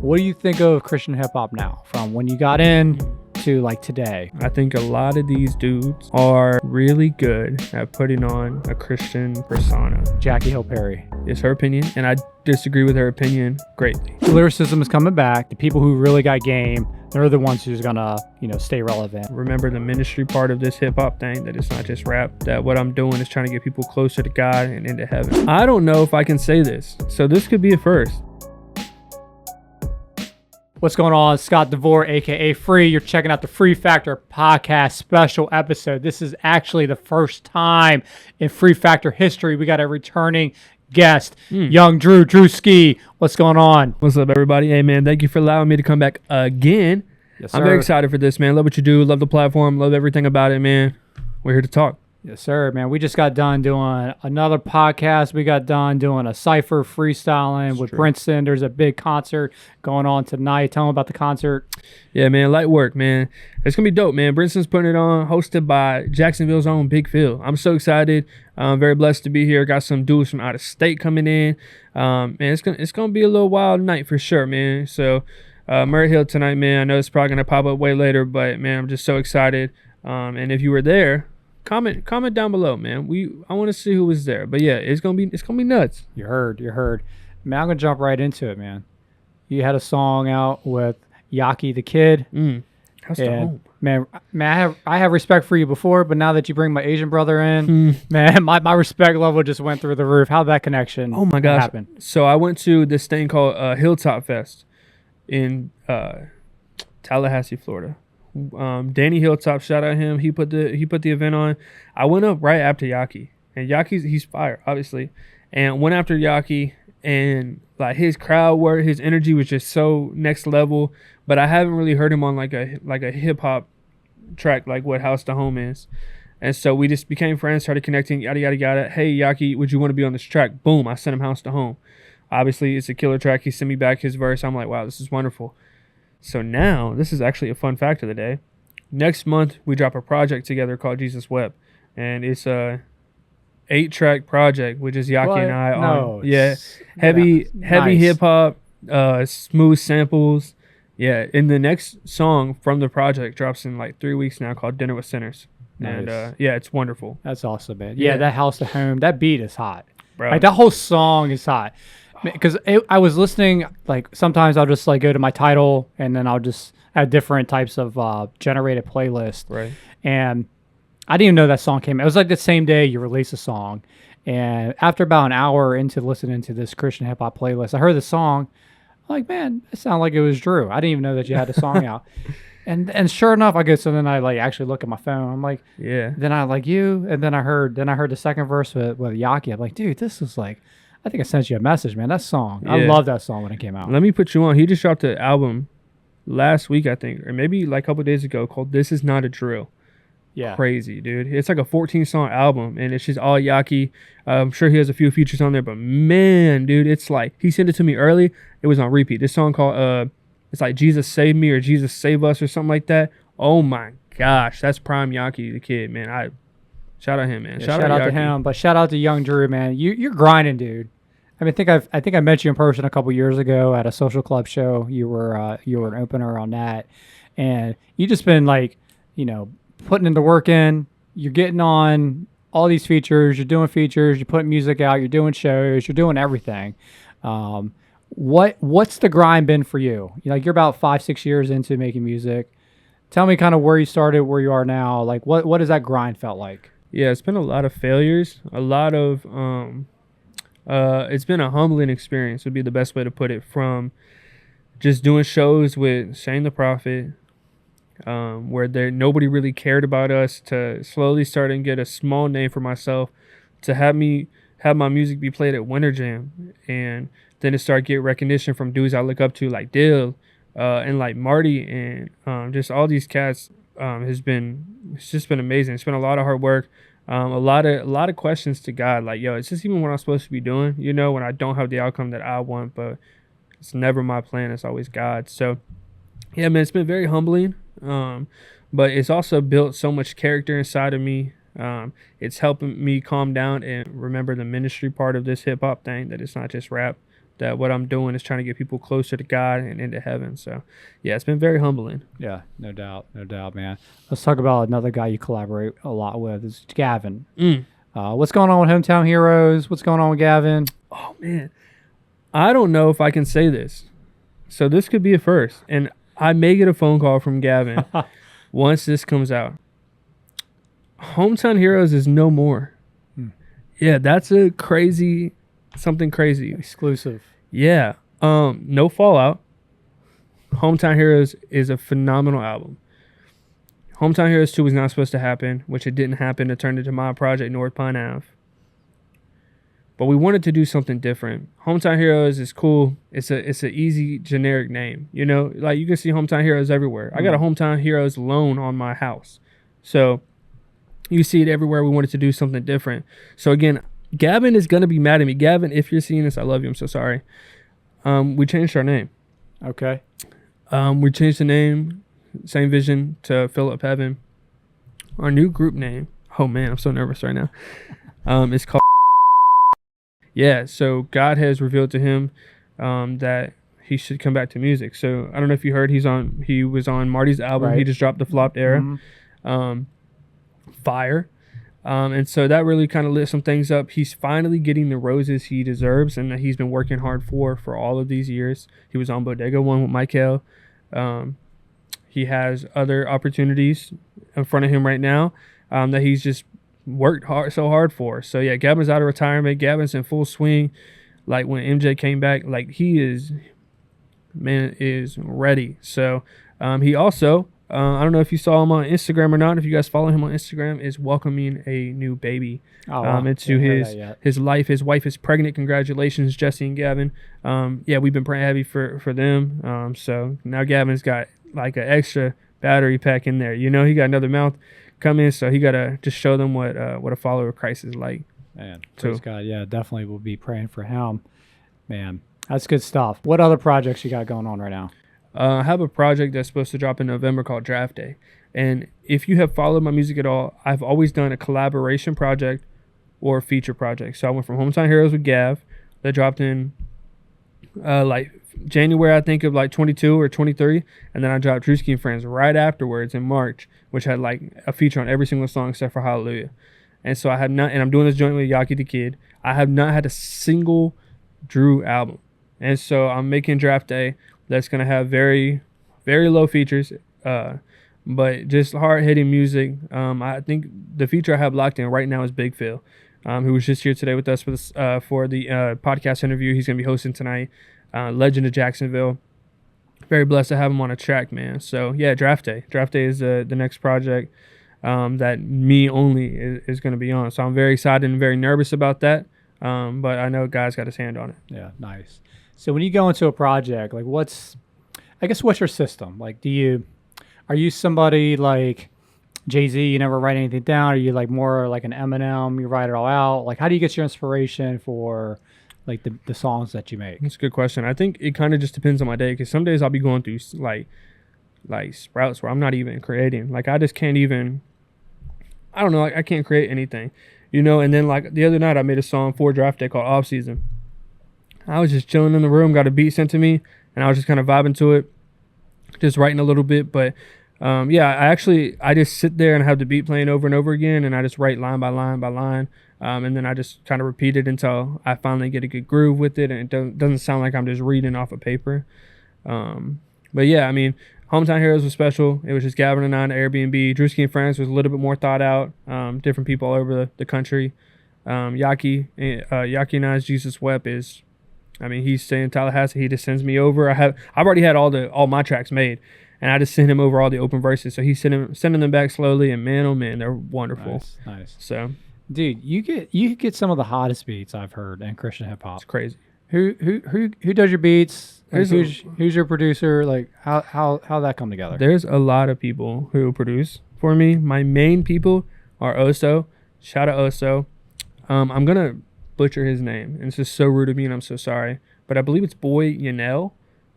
What do you think of Christian hip hop now, from when you got in to like today? I think a lot of these dudes are really good at putting on a Christian persona. Jackie Hill Perry. It's her opinion, and I disagree with her opinion greatly. Lyricism is coming back. The people who really got game, they're the ones who's gonna, stay relevant. Remember the ministry part of this hip hop thing, that it's not just rap, that what I'm doing is trying to get people closer to God and into heaven. I don't know if I can say this, so this could be a first. What's going on? Scott DeVore, aka Free. You're checking out the Free Factor podcast special episode. This is actually the first time in Free Factor history we got a returning guest, young Drew Ski. What's going on? What's up, everybody? Hey, man, thank you for allowing me to come back again. Yes, sir. I'm very excited for this, man. Love what you do. Love the platform. Love everything about it, man. We're here to talk. Yes, sir, man. We just got done doing another podcast. We got done doing a cypher freestyling with Princeton. There's a big concert going on tonight. Tell them about the concert. Yeah, man. Light work, man. It's going to be dope, man. Princeton's putting it on, hosted by Jacksonville's own Big Phil. I'm so excited. I'm very blessed to be here. Got some dudes from out of state coming in. Man, it's gonna be a little wild night for sure, man. So, Murray Hill tonight, man. I know it's probably going to pop up way later, but, man, I'm just so excited. And if you were there, comment down below, man. I want to see who was there. But yeah, it's gonna be nuts. You heard. Man, I'm gonna jump right into it, man. You had a song out with Yaki the Kid. How's the home? Man, I have respect for you before, but now that you bring my Asian brother in, man, my respect level just went through the roof. How'd that connection happen? So I went to this thing called Hilltop Fest in Tallahassee, Florida. Danny Hilltop, shout out him. He put the event on. I went up right after Yaki, and he's fire, obviously, and went after Yaki, and like his crowd work, his energy was just so next level. But I haven't really heard him on like a hip hop track like what House to Home is, and so we just became friends, started connecting, yada yada yada. Hey Yaki, would you want to be on this track? Boom, I sent him House to Home. Obviously, it's a killer track. He sent me back his verse. I'm like, wow, this is wonderful. So now, this is actually a fun fact of the day. Next month, we drop a project together called Jesus Web. And it's a 8-track project, which is Yaki and I on. Yeah, heavy hip-hop, smooth samples. Yeah, and the next song from the project drops in like 3 weeks now, called Dinner with Sinners. Nice. And yeah, it's wonderful. That's awesome, man. Yeah, that House to Home, that beat is hot. Bro. Like, that whole song is hot. Because I was listening, like sometimes I'll just like go to my title and then I'll just have different types of generated playlist. Right. And I didn't even know that song came out. It was like the same day you released a song. And after about an hour into listening to this Christian hip hop playlist, I heard the song. I'm like, man, it sounded like it was Drew. I didn't even know that you had the song out. And sure enough, I guess, so then I like actually look at my phone. I'm like, yeah. Then I like you, and then I heard the second verse with Yaki. I'm like, dude, this is like, I think I sent you a message, man. That song. Yeah. I love that song when it came out. Let me put you on. He just dropped an album last week, I think, or maybe like a couple days ago, called This Is Not a Drill. Yeah. Crazy, dude. It's like a 14-song album, and it's just all Yaki. I'm sure he has a few features on there, but man, dude, it's like, he sent it to me early. It was on repeat. This song called, it's like Jesus Save Me or Jesus Save Us or something like that. Oh my gosh. That's prime Yaki the Kid, man. Shout out him, man. Yeah, shout out to him, but shout out to young Drew, man. You're grinding, dude. I mean, I think I met you in person a couple years ago at a social club show. You were an opener on that, and you just been like, putting in the work in. You're getting on all these features. You're doing features. You're putting music out. You're doing shows. You're doing everything. What's the grind been for you? You're about 5-6 years into making music. Tell me kind of where you started, where you are now. Like, what has that grind felt like? Yeah, it's been a lot of failures, a lot of it's been a humbling experience would be the best way to put it, from just doing shows with Shane the Prophet, where nobody really cared about us, to slowly starting to get a small name for myself, to have my music be played at Winter Jam, and then to start get recognition from dudes I look up to like Dill and like Marty, and just all these cats. It's just been amazing. It's been a lot of hard work. A lot of questions to God, like, yo, is this even what I'm supposed to be doing? When I don't have the outcome that I want, but it's never my plan. It's always God. So, yeah, man, it's been very humbling. But it's also built so much character inside of me. It's helping me calm down and remember the ministry part of this hip hop thing, that it's not just rap, that what I'm doing is trying to get people closer to God and into heaven. So, yeah, it's been very humbling. Yeah, no doubt, man. Let's talk about another guy you collaborate a lot with. Is Gavin. What's going on with Hometown Heroes? What's going on with Gavin? Oh man, I don't know if I can say this, so this could be a first, and I may get a phone call from Gavin once this comes out. Hometown Heroes is no more. Yeah, that's a crazy, something crazy. Exclusive. Yeah. No fallout. Hometown Heroes is a phenomenal album. Hometown Heroes 2 was not supposed to happen, which it didn't happen. It turned into my project, North Pine Ave. But we wanted to do something different. Hometown Heroes is cool. It's an easy, generic name. You know, like you can see Hometown Heroes everywhere. I got a Hometown Heroes loan on my house. So you see it everywhere. We wanted to do something different. So again, Gavin is going to be mad at me. Gavin, if you're seeing this, I love you. I'm so sorry. We changed our name. Okay. We changed the name, same vision, to Philip Heaven. Our new group name, oh man, I'm so nervous right now. It's called Yeah, so God has revealed to him that he should come back to music. So I don't know if you heard, he was on Marty's album. Right. He just dropped the Flopped Era. Fire. And so that really kind of lit some things up. He's finally getting the roses he deserves and that he's been working hard for all of these years. He was on Bodega One with Michael. He has other opportunities in front of him right now that he's just worked so hard for. So yeah, Gavin's out of retirement. Gavin's in full swing. Like when MJ came back, like he is ready. So he also, I don't know if you saw him on Instagram or not. If you guys follow him on Instagram, is welcoming a new baby into his life. His wife is pregnant. Congratulations, Jesse and Gavin. Yeah, we've been praying heavy for them. So now Gavin's got like an extra battery pack in there. You know, he got another mouth coming, so he got to just show them what a follower of Christ is like. Man, praise God. Yeah, definitely we'll be praying for him. Man, that's good stuff. What other projects you got going on right now? I have a project that's supposed to drop in November called Draft Day. And if you have followed my music at all, I've always done a collaboration project or a feature project. So I went from Hometown Heroes with Gav that dropped in like January, I think, of like 22 or 23. And then I dropped Drewski and Friends right afterwards in March, which had like a feature on every single song except for Hallelujah. And so and I'm doing this jointly with Yaki the Kid. I have not had a single Drew album. And so I'm making Draft Day that's going to have very, very low features, but just hard-hitting music. I think the feature I have locked in right now is Big Phil, who was just here today with us for the podcast interview. He's going to be hosting tonight. Legend of Jacksonville. Very blessed to have him on a track, man. So, yeah, Draft Day. Draft Day is the next project that me only is going to be on. So I'm very excited and very nervous about that, but I know God's got his hand on it. Yeah, nice. So when you go into a project, like what's your system? Like, are you somebody like Jay-Z, you never write anything down? Are you like more like an Eminem, you write it all out? Like, how do you get your inspiration for like the songs that you make? That's a good question. I think it kind of just depends on my day, because some days I'll be going through like sprouts where I'm not even creating. Like I just can't even, I don't know, like I can't create anything, you know? And then like the other night I made a song for Draft Day called Off Season. I was just chilling in the room, got a beat sent to me, and I was just kind of vibing to it, just writing a little bit. But yeah, I just sit there and have the beat playing over and over again, and I just write line by line by line, and then I just kind of repeat it until I finally get a good groove with it, and it doesn't sound like I'm just reading off of paper. But yeah, I mean, Hometown Heroes was special. It was just Gavin and I on Airbnb. Drewski and Friends was a little bit more thought out, different people all over the country. Yaki and I's Jesus Wept is, I mean, he's staying in Tallahassee. He just sends me over. I've already had all my tracks made, and I just send him over all the open verses. So he's sending them back slowly, and man, oh man, they're wonderful. Nice. So, dude, you get some of the hottest beats I've heard in Christian hip hop. It's crazy. Who does your beats? Like, who's your producer? Like how that come together? There's a lot of people who produce for me. My main people are Oso. Shout out Oso. I'm gonna butcher his name, and it's just so rude of me, and I'm so sorry, but I believe it's Boy Yanel.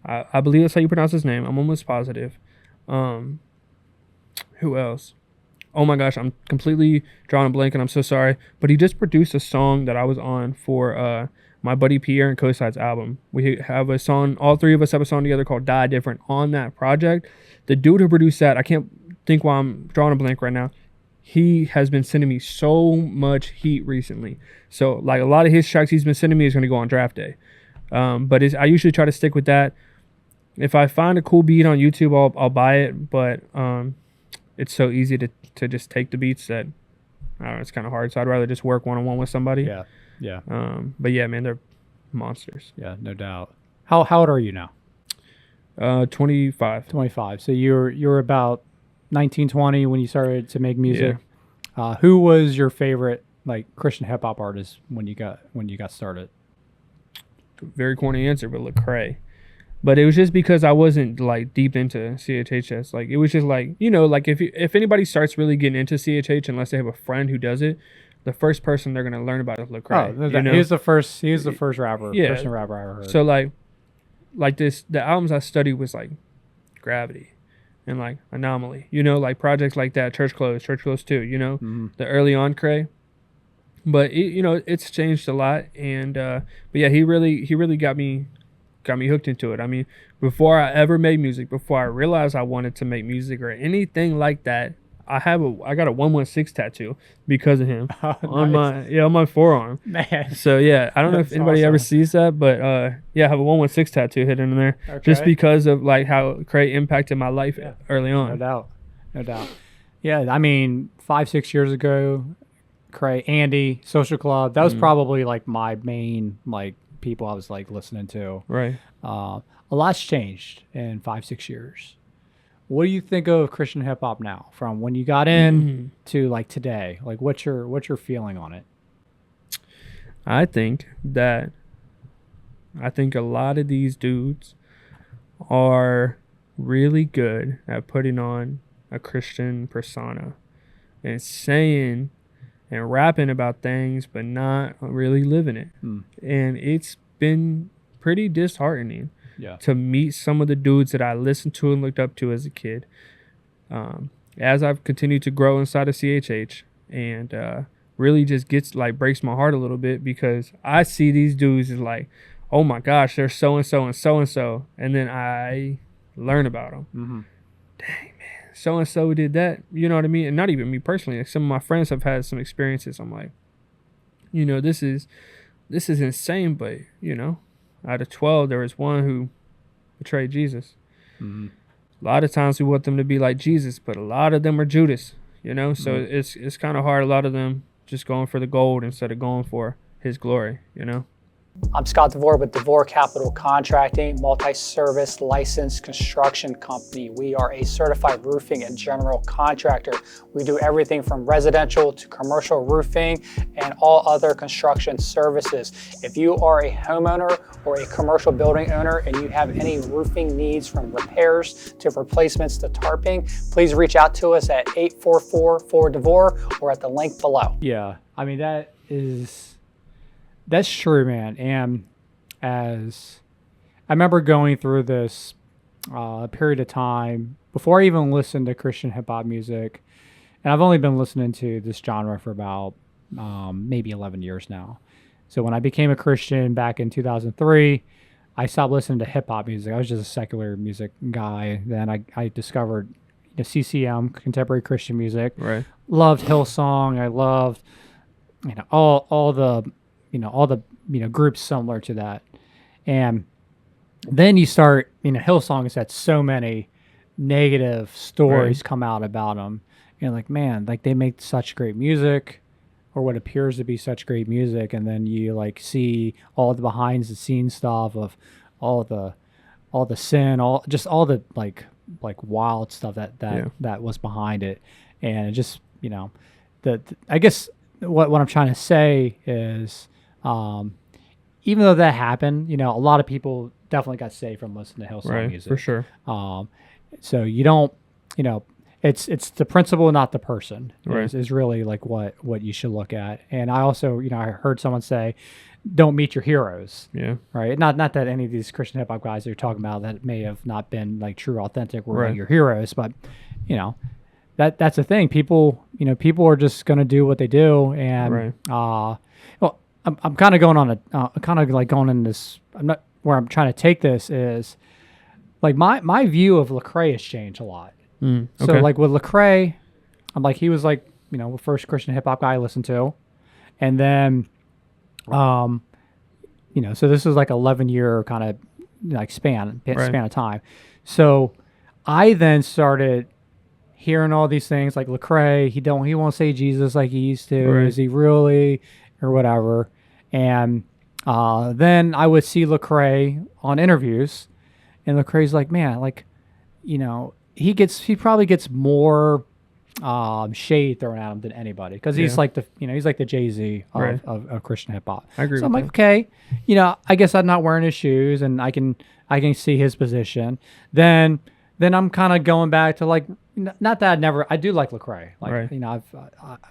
I believe that's how you pronounce his name. I'm almost positive. Who else? Oh my gosh, I'm completely drawing a blank, and I'm so sorry, but he just produced a song that I was on for my buddy Pierre and Coaside's album. We have a song, all three of us have a song together called Die Different on that project. The dude who produced that, I can't think why I'm drawing a blank right now. He has been sending me so much heat recently. So like a lot of his tracks he's been sending me is going to go on draft day. But I usually try to stick with that. If I find a cool beat on YouTube, I'll buy it. But it's so easy to just take the beats that, I don't know, it's kind of hard. So I'd rather just work one-on-one with somebody. Yeah. Yeah. But yeah, man, they're monsters. Yeah, no doubt. How old are you now? 25. 25. So you're about 19, 20 when you started to make music. Yeah. Who was your favorite like Christian hip hop artist when you got started? Very corny answer, but Lecrae. But it was just because I wasn't like deep into CHHS. Like it was just like, you know, like if anybody starts really getting into CHH, unless they have a friend who does it, the first person they're gonna learn about is Lecrae. Oh, you know? He was the first rapper, yeah. Christian rapper I ever heard. So like this, the albums I studied was like Gravity and like Anomaly, you know, like projects like that, Church Clothes 2, you know, the early on Cray. But it, you know, it's changed a lot, and but yeah, he really got me hooked into it. I mean, before I ever made music, before I realized I wanted to make music or anything like that, I got a 116 tattoo because of him on my forearm. Man. So yeah, I don't know if anybody ever awesome. sees that, but yeah, I have a 116 tattoo hidden in there just because of like how Cray impacted my life early on. No doubt. Yeah, I mean, 5-6 years ago, Cray, Andy, Social Club, that was probably like my main like people I was like listening to. Right. A lot's changed in 5-6 years. What do you think of Christian hip hop now, from when you got in to like today? Like, what's your feeling on it? I think a lot of these dudes are really good at putting on a Christian persona and saying and rapping about things, but not really living it. And it's been pretty disheartening to meet some of the dudes that I listened to and looked up to as a kid. As I've continued to grow inside of CHH, and really just breaks my heart a little bit, because I see these dudes as like, oh my gosh, they're so-and-so and so-and-so. And then I learn about them. Dang, man, so-and-so did that. You know what I mean? And not even me personally. Like, some of my friends have had some experiences. I'm like, you know, this is insane. But, you know, out of 12, there was one who betrayed Jesus. A lot of times we want them to be like Jesus, but a lot of them are Judas, you know? So it's kind of hard. A lot of them just going for the gold instead of going for his glory, you know? I'm Scott DeVore with DeVore Capital Contracting, multi-service licensed construction company. We are a certified roofing and general contractor. We do everything from residential to commercial roofing and all other construction services. If you are a homeowner or a commercial building owner and you have any roofing needs, from repairs to replacements to tarping, please reach out to us at 844-4DeVore or at the link below. Yeah, I mean, that's true, man. And as I remember going through this period of time before I even listened to Christian hip hop music, and I've only been listening to this genre for about maybe 11 years now. So when I became a Christian back in 2003, I stopped listening to hip hop music. I was just a secular music guy. Then I discovered CCM, contemporary Christian music. Right. Loved Hillsong. I loved all the groups similar to that. And then you start, Hillsong has had so many negative stories come out about them. And like, man, like they make such great music, or what appears to be such great music. And then you like see all the behind the scenes stuff of all the sin, all the like wild stuff that was behind it. And it just, I guess what I'm trying to say is, even though that happened, a lot of people definitely got saved from listening to Hillsong music. For sure. So you don't, it's the principle, not the person. Right. Is really like what you should look at. And I also, I heard someone say, don't meet your heroes. Yeah. Right. Not that any of these Christian hip hop guys that you're talking about that may have not been like true, authentic, were like your heroes, but that's the thing. People are just going to do what they do. And, well, I'm kind of going on kind of like going in this. I'm not where I'm trying to take this is like my view of Lecrae has changed a lot. Okay. So like with Lecrae, I'm like he was like the first Christian hip hop guy I listened to, and then, so this is like 11-year kind of like span of time. So I then started hearing all these things like Lecrae, he won't say Jesus like he used to. Right. Is he really, or whatever? And then I would see Lecrae on interviews, and Lecrae's like, man, like, he probably gets more shade thrown at him than anybody because he's like he's like the Jay-Z of Christian hip hop. I agree. So I'm like, okay, I guess I'm not wearing his shoes, and I can see his position. Then I'm kind of going back to like, not that I do like Lecrae. Like,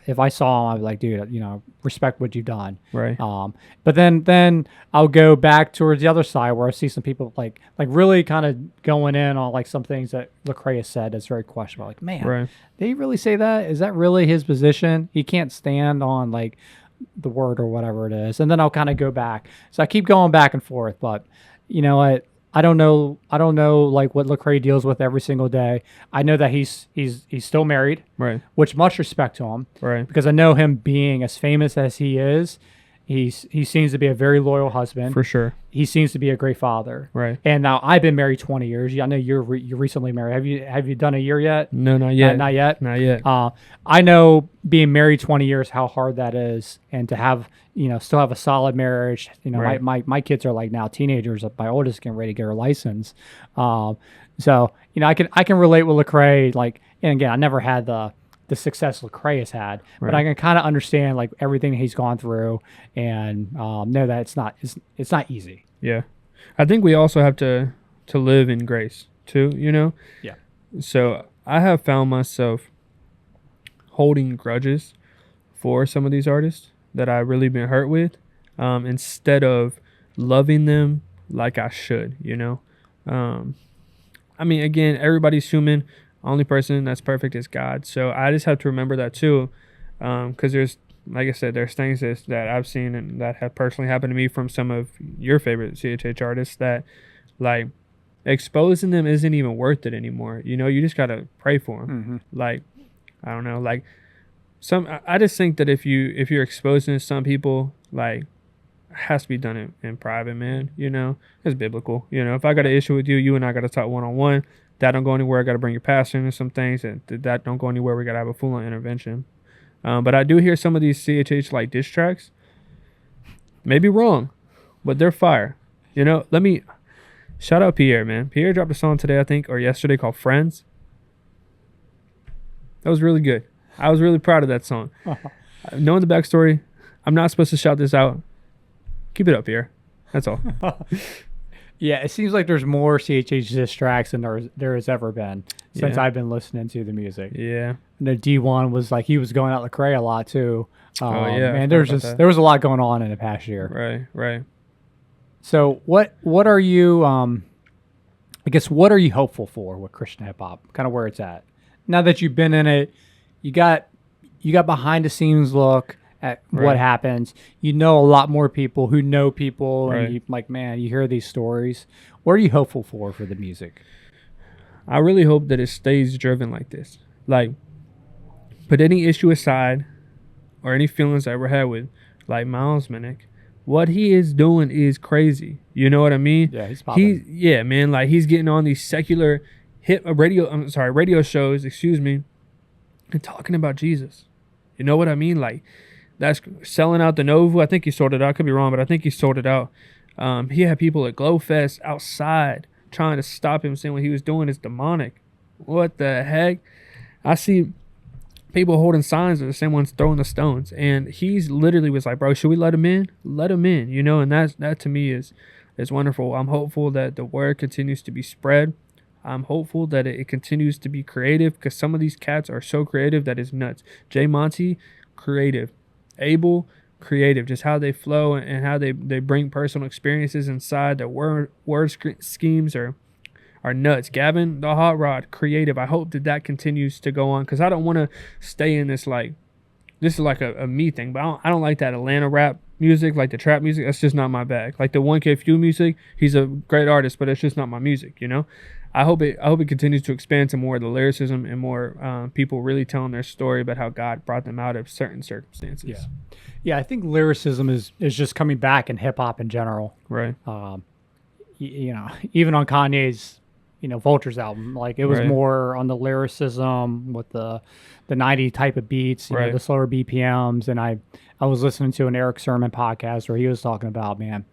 if I saw him, I'd be like, dude, respect what you've done. Right. But then I'll go back towards the other side where I see some people like really kind of going in on like some things that Lecrae has said that's very questionable. Like, man, did he really say that? Is that really his position? He can't stand on like the word or whatever it is. And then I'll kind of go back. So I keep going back and forth, but you know what? I don't know like what Lecrae deals with every single day. I know that he's still married, right? Which much respect to him, right? Because I know him being as famous as he is, he seems to be a very loyal husband. For sure. He seems to be a great father. Right. And now I've been married 20 years. I know you're recently married. Have you done a year yet? No, not yet. Not yet. Not yet. I know being married 20 years how hard that is, and to have still have a solid marriage. My kids are like now teenagers. My oldest getting ready to get her license. So I can relate with Lecrae. Like, and again, I never had the success Lecrae has had, but I can kind of understand like everything he's gone through, and know that it's not easy. Yeah, I think we also have to live in grace too. Yeah. So I have found myself holding grudges for some of these artists that I've really been hurt with, instead of loving them like I should. I mean, again, everybody's human. Only person that's perfect is God. So I just have to remember that too, because there's, like I said, there's things that I've seen and that have personally happened to me from some of your favorite CHH artists that, like, exposing them isn't even worth it anymore. You just gotta pray for them. Mm-hmm. Like, I don't know, like I just think that if you're exposing some people, like, it has to be done in private, man. It's biblical. If I got an issue with you, you and I got to talk one-on-one. That don't go anywhere. I got to bring your pastor into some things, and that don't go anywhere. We got to have a full-on intervention. But I do hear some of these CHH like diss tracks. Maybe wrong, but they're fire. Let me shout out Pierre, man. Pierre dropped a song today, I think, or yesterday, called Friends. That was really good. I was really proud of that song. Knowing the backstory, I'm not supposed to shout this out. Keep it up, Pierre. That's all. Yeah, it seems like there's more CHH diss tracks than there has ever been since I've been listening to the music. Yeah. And the D1 was like, he was going out Lecrae a lot too. Man, there was a lot going on in the past year. Right. So what are you, I guess, what are you hopeful for with Christian hip hop? Kind of where it's at. Now that you've been in it, you got behind the scenes look at what happens. A lot more people who know people, and you hear these stories. What are you hopeful for the music? I really hope that it stays driven like this. Like, put any issue aside or any feelings I ever had with, like, Miles Minnick. What he is doing is crazy. You know what I mean? Yeah, he's popping. Man, like, he's getting on these secular radio shows, and talking about Jesus. You know what I mean? Like, that's selling out the Novu. I think he sold it out. I could be wrong, but I think he sold it out. He had people at Glowfest outside trying to stop him, saying what he was doing is demonic. What the heck? I see people holding signs, are the same ones throwing the stones. And he's literally was like, bro, should we let him in? Let him in, and that to me is wonderful. I'm hopeful that the word continues to be spread. I'm hopeful that it continues to be creative, because some of these cats are so creative that it's nuts. Jay Monty, creative. Abel, creative. Just how they flow and how they bring personal experiences inside. Their word schemes are nuts. Gavin, the hot rod, creative. I hope that continues to go on, because I don't want to stay in this, like, this is like a me thing, but I don't like that Atlanta rap music, like the trap music, that's just not my bag. Like the 1K Few music, he's a great artist, but it's just not my music, you know? I hope it continues to expand to more of the lyricism and more people really telling their story about how God brought them out of certain circumstances. Yeah. Yeah, I think lyricism is just coming back in hip hop in general. Right. You know, even on Kanye's, you know, Vultures album, like it was Right. more on the lyricism with the 90 type of beats, you know, Right. the slower BPMs. And I was listening to an Eric Sermon podcast where he was talking about, man,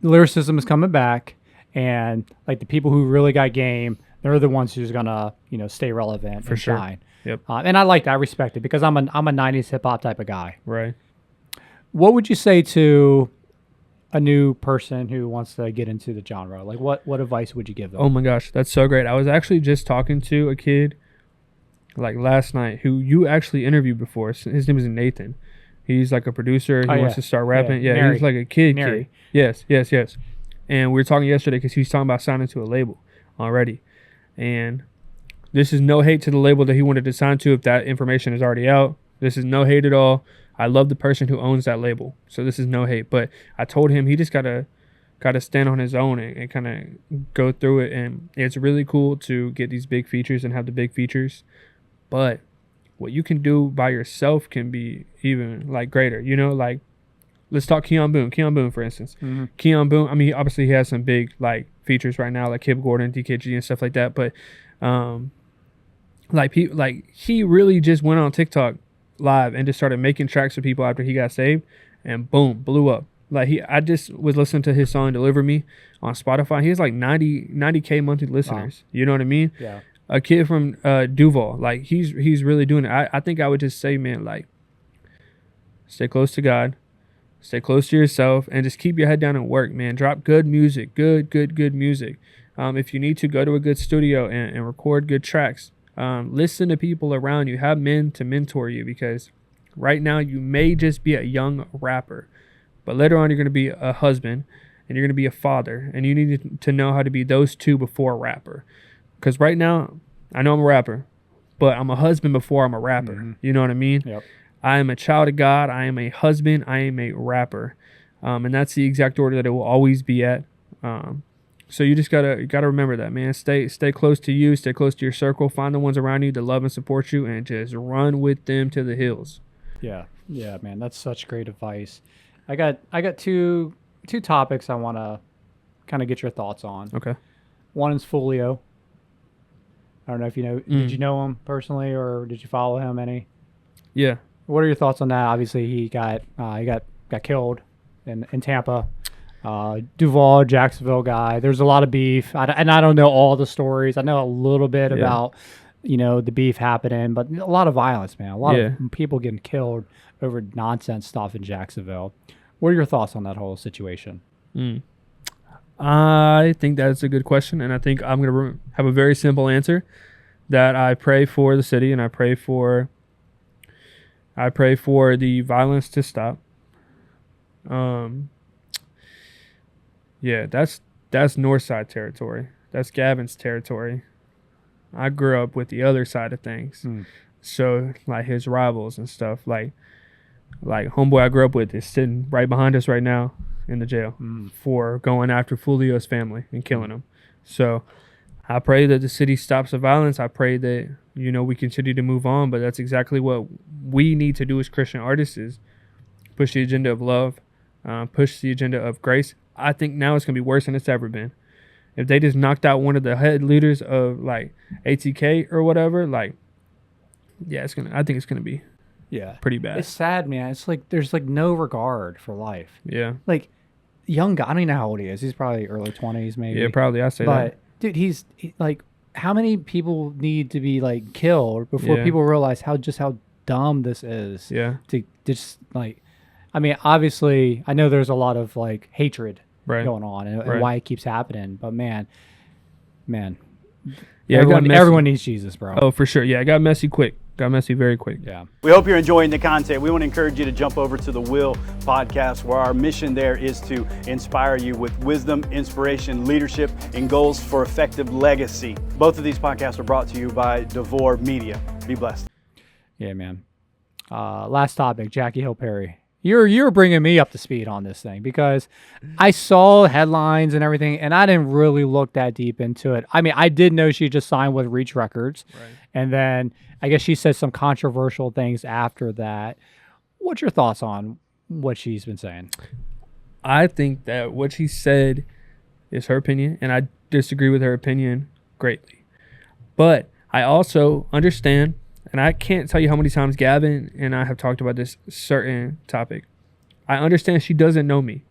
lyricism is coming back, and like the people who really got game, they're the ones who's gonna, you know, stay relevant For and sure. shine. Yep. And I like that. I respect it because I'm a 90s hip hop type of guy. Right. What would you say to a new person who wants to get into the genre? Like what advice would you give them? Oh my gosh, that's so great. I was actually just talking to a kid like last night who you actually interviewed before. His name is Nathan. He's like a producer. He wants to start rapping. Yeah, Nary. he's like a kid. Nary. Yes. And we were talking yesterday because he's talking about signing to a label already. And this is no hate to the label that he wanted to sign to if that information is already out. This is no hate at all. I love the person who owns that label. So this is no hate. But I told him he just gotta stand on his own and kind of go through it. And it's really cool to get these big features and have the big features. But what you can do by yourself can be even like greater. You know, like let's talk Keon Boone, for instance. Mm-hmm. Keon Boone, I mean, obviously he has some big like features right now, like Kip Gordon, DKG, and stuff like that. But he really just went on TikTok live and just started making tracks for people after he got saved, and boom, blew up. Like I just was listening to his song "Deliver Me" on Spotify. He has like 90K monthly listeners. Wow. You know what I mean? Yeah. A kid from Duval, like he's really doing it. I think I would just say, man, like stay close to God. Stay close to yourself and just keep your head down and work, man. Drop good music, good music. If you need to, go to a good studio and record good tracks. Listen to people around you. Have men to mentor you, because right now you may just be a young rapper, but later on you're going to be a husband and you're going to be a father, and you need to know how to be those two before a rapper. Because right now, I know I'm a rapper, but I'm a husband before I'm a rapper. Mm-hmm. You know what I mean? Yep. I am a child of God. I am a husband. I am a rapper, and that's the exact order that it will always be at. So you just gotta remember that, man. Stay close to you. Stay close to your circle. Find the ones around you that love and support you, and just run with them to the hills. Yeah, man. That's such great advice. I got two topics I want to kind of get your thoughts on. Okay. One is Folio. I don't know if you know. Did you know him personally, or did you follow him any? Yeah. What are your thoughts on that? Obviously, he got killed in Tampa. Duval, Jacksonville guy. There's a lot of beef, and I don't know all the stories. I know a little bit about, you know, the beef happening, but a lot of violence, man. A lot of people getting killed over nonsense stuff in Jacksonville. What are your thoughts on that whole situation? I think that's a good question, and I think I'm gonna have a very simple answer. That I pray for the city, and I pray for the violence to stop. Yeah, that's Northside territory. That's Gavin's territory. I grew up with the other side of things. So like his rivals and stuff, like homeboy I grew up with is sitting right behind us right now in the jail for going after Fulio's family and killing him. So I pray that the city stops the violence. I pray that, you know, we continue to move on, but that's exactly what we need to do as Christian artists, is push the agenda of love, push the agenda of grace. I think now it's going to be worse than it's ever been. If they just knocked out one of the head leaders of like ATK or whatever, like, yeah, I think it's going to be pretty bad. It's sad, man. It's like there's like no regard for life. Yeah. Like young guy, I don't even know how old he is. He's probably early 20s maybe. Yeah, probably. I say that. But dude, he's like, how many people need to be like killed before people realize how dumb this is? Yeah. To just like, I mean, obviously, I know there's a lot of like hatred going on and why it keeps happening. But man, yeah, everyone needs Jesus, bro. Oh, for sure. Yeah, it got messy quick. Got messy very quick. Yeah. We hope you're enjoying the content. We want to encourage you to jump over to the Will Podcast, where our mission there is to inspire you with wisdom, inspiration, leadership, and goals for effective legacy. Both of these podcasts are brought to you by DeVore Media. Be blessed. Yeah, man. Last topic, Jackie Hill Perry. You're bringing me up to speed on this thing because I saw headlines and everything, and I didn't really look that deep into it. I mean, I did know she just signed with Reach Records, and then I guess she said some controversial things after that. What's your thoughts on what she's been saying? I think that what she said is her opinion, and I disagree with her opinion greatly. But I also understand, and I can't tell you how many times Gavin and I have talked about this certain topic. I understand she doesn't know me.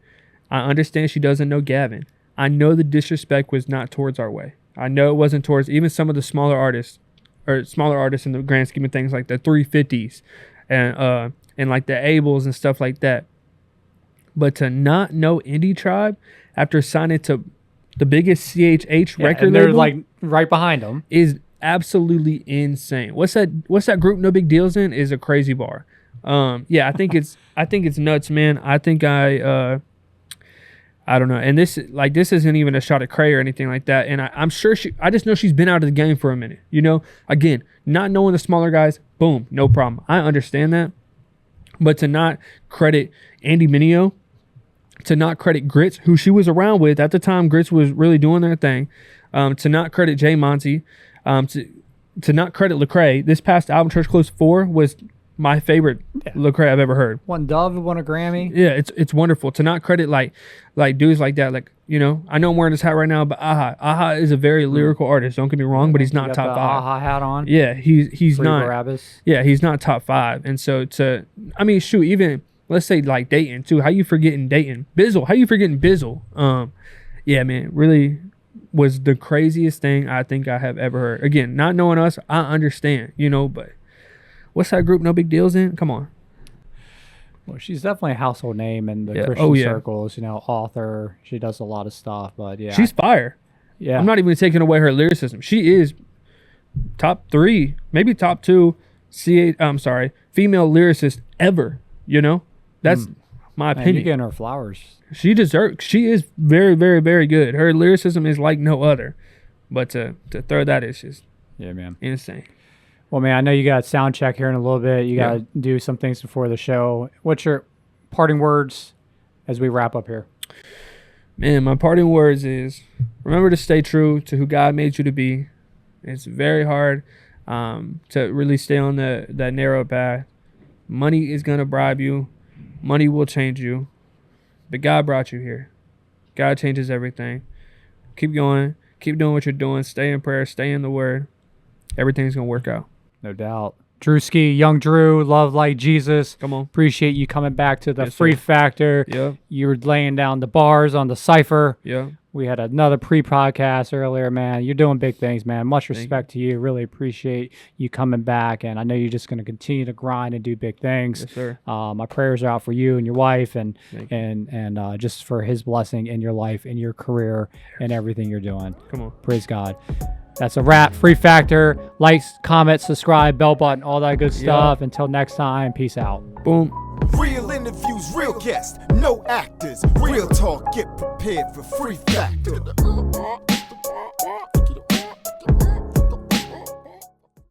I understand she doesn't know Gavin. I know the disrespect was not towards our way. I know it wasn't towards even some of the smaller artists in the grand scheme of things, like the 350s and like the Abels and stuff like that. But to not know Indie Tribe after signing to the biggest CHH record and they're label, like right behind them, is absolutely insane. What's that group No Big Deals in is a crazy bar. I think it's nuts, man. I think I don't know. And this isn't even a shot at Cray or anything like that. And I'm sure I just know she's been out of the game for a minute. You know, again, not knowing the smaller guys, boom, no problem. I understand that. But to not credit Andy Mineo, to not credit Grits, who she was around with at the time, Grits was really doing their thing. To not credit Jay Monty, to not credit Lecrae. This past album, Church Close 4, was my favorite Lecrae I've ever heard. Won Dove, won a Grammy. Yeah, it's wonderful. To not credit like dudes like that, like, you know, I know I'm wearing this hat right now, but Aha is a very lyrical artist. Don't get me wrong, but he's not top 5. Aha hat on. Yeah, he's not. Barabbas. Yeah, he's not top 5. And so even let's say like Dayton too. How you forgetting Dayton? Bizzle. How you forgetting Bizzle? Yeah, man, really was the craziest thing I think I have ever heard. Again, not knowing us, I understand, you know, but what's that group No Big Deals in? Come on. Well, she's definitely a household name in the Christian circles, you know, author. She does a lot of stuff, but yeah. She's fire. Yeah. I'm not even taking away her lyricism. She is top 3, maybe top 2 female lyricist ever, you know? That's my opinion. You're getting her flowers. She is very, very, very good. Her lyricism is like no other. But to throw that is just insane. Well, man, I know you got sound check here in a little bit. You got to do some things before the show. What's your parting words as we wrap up here? Man, my parting words is remember to stay true to who God made you to be. It's very hard to really stay on that narrow path. Money is going to bribe you. Money will change you. But God brought you here. God changes everything. Keep going. Keep doing what you're doing. Stay in prayer. Stay in the Word. Everything's going to work out. No doubt. Drewski, Young Drew, Love Like Jesus. Come on. Appreciate you coming back to the Free Factor. Yeah. You were laying down the bars on the Cypher. Yeah. We had another pre-podcast earlier, man. You're doing big things, man. Much respect to you. Really appreciate you coming back. And I know you're just going to continue to grind and do big things. Yes, sir. My prayers are out for you and your wife and just for his blessing in your life, in your career, and everything you're doing. Come on. Praise God. That's a wrap. Free Factor. Like, comment, subscribe, bell button, all that good stuff. Until next time, peace out. Boom. Real interviews, real guests, no actors. Real talk, get prepared for Free Factor.